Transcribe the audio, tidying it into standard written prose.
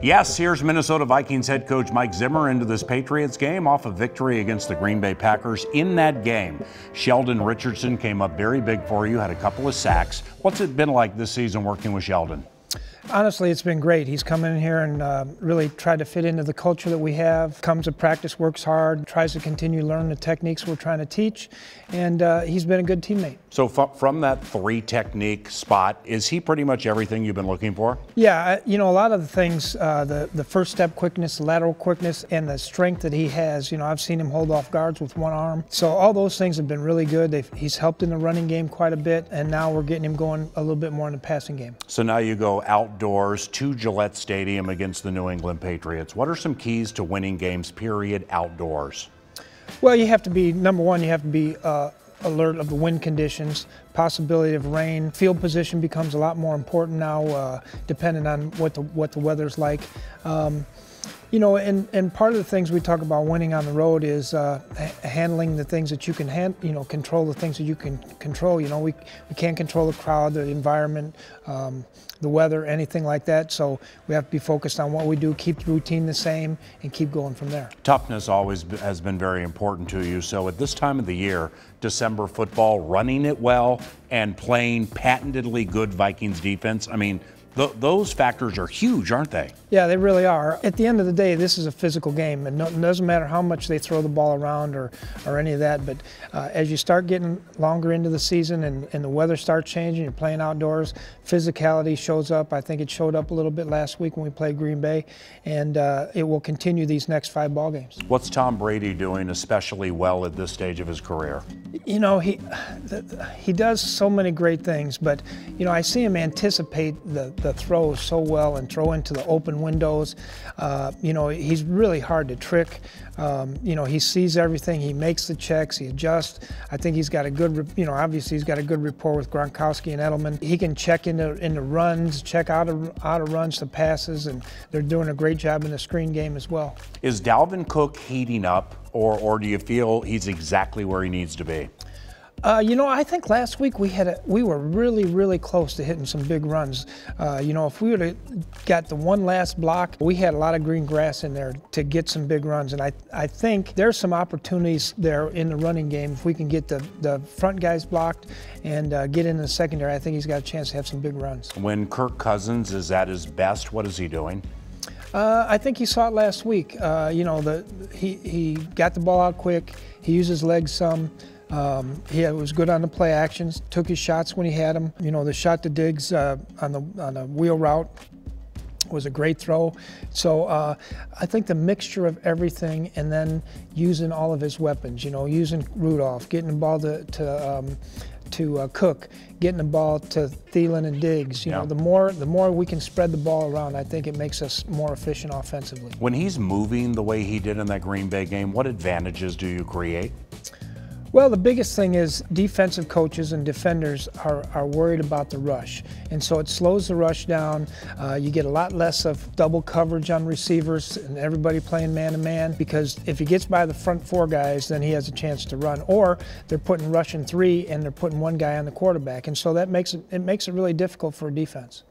Yes, here's Minnesota Vikings head coach Mike Zimmer into this Patriots game off a victory against the Green Bay Packers. In that game, Sheldon Richardson came up very big for you, had a couple of sacks. What's it been like this season working with Sheldon? Honestly, it's been great. He's come in here and really tried to fit into the culture that we have. Comes to practice, works hard, tries to continue to learn the techniques we're trying to teach, and he's been a good teammate. So from that three-technique spot, is he pretty much everything you've been looking for? Yeah, you know, a lot of the things, the first step quickness, the lateral quickness, and the strength that he has. You know, I've seen him hold off guards with one arm. So all those things have been really good. He's helped in the running game quite a bit, and now we're getting him going a little bit more in the passing game. So now you go outdoors to Gillette Stadium against the New England Patriots. What are some keys to winning games, period, outdoors? Well, you have to be, number one, you have to be alert of the wind conditions, possibility of rain. Field position becomes a lot more important now, depending on what the weather's like. You know, and part of the things we talk about winning on the road is handling the things that you can control the things that you can control. You know, we can't control the crowd, the environment, the weather, anything like that. So we have to be focused on what we do, keep the routine the same, and keep going from there. Toughness always has been very important to you. So at this time of the year, December football, running it well and playing patentedly good Vikings defense, I mean, those factors are huge, aren't they? Yeah, they really are. At the end of the day, this is a physical game, and it doesn't matter how much they throw the ball around or any of that, but as you start getting longer into the season and the weather starts changing, you're playing outdoors, physicality shows up. I think it showed up a little bit last week when we played Green Bay, and it will continue these next 5 ball games. What's Tom Brady doing especially well at this stage of his career? You know, he does so many great things, but, you know, I see him anticipate the throws so well and throw into the open windows. You know, he's really hard to trick. You know, he sees everything. He makes the checks. He adjusts. I think he's got a good, you know, obviously he's got a good rapport with Gronkowski and Edelman. He can check into runs, check out of runs to passes, and they're doing a great job in the screen game as well. Is Dalvin Cook heating up, or do you feel he's exactly where he needs to be? You know, I think last week we were really, really close to hitting some big runs. You know, if we would have got the one last block, we had a lot of green grass in there to get some big runs. And I think there's some opportunities there in the running game. If we can get the front guys blocked and get into the secondary, I think he's got a chance to have some big runs. When Kirk Cousins is at his best, what is he doing? I think you saw it last week. You know, he got the ball out quick. He used his legs some. He was good on the play actions, took his shots when he had them. You know, the shot to Diggs on the wheel route was a great throw. So I think the mixture of everything, and then using all of his weapons, you know, using Rudolph, getting the ball to Cook, getting the ball to Thielen and Diggs. You know, the more we can spread the ball around, I think it makes us more efficient offensively. When he's moving the way he did in that Green Bay game, what advantages do you create? Well, the biggest thing is defensive coaches and defenders are worried about the rush. And so it slows the rush down. You get a lot less of double coverage on receivers and everybody playing man-to-man, because if he gets by the front 4 guys, then he has a chance to run. Or they're putting rushing 3 and they're putting 1 guy on the quarterback. And so that makes it really difficult for a defense.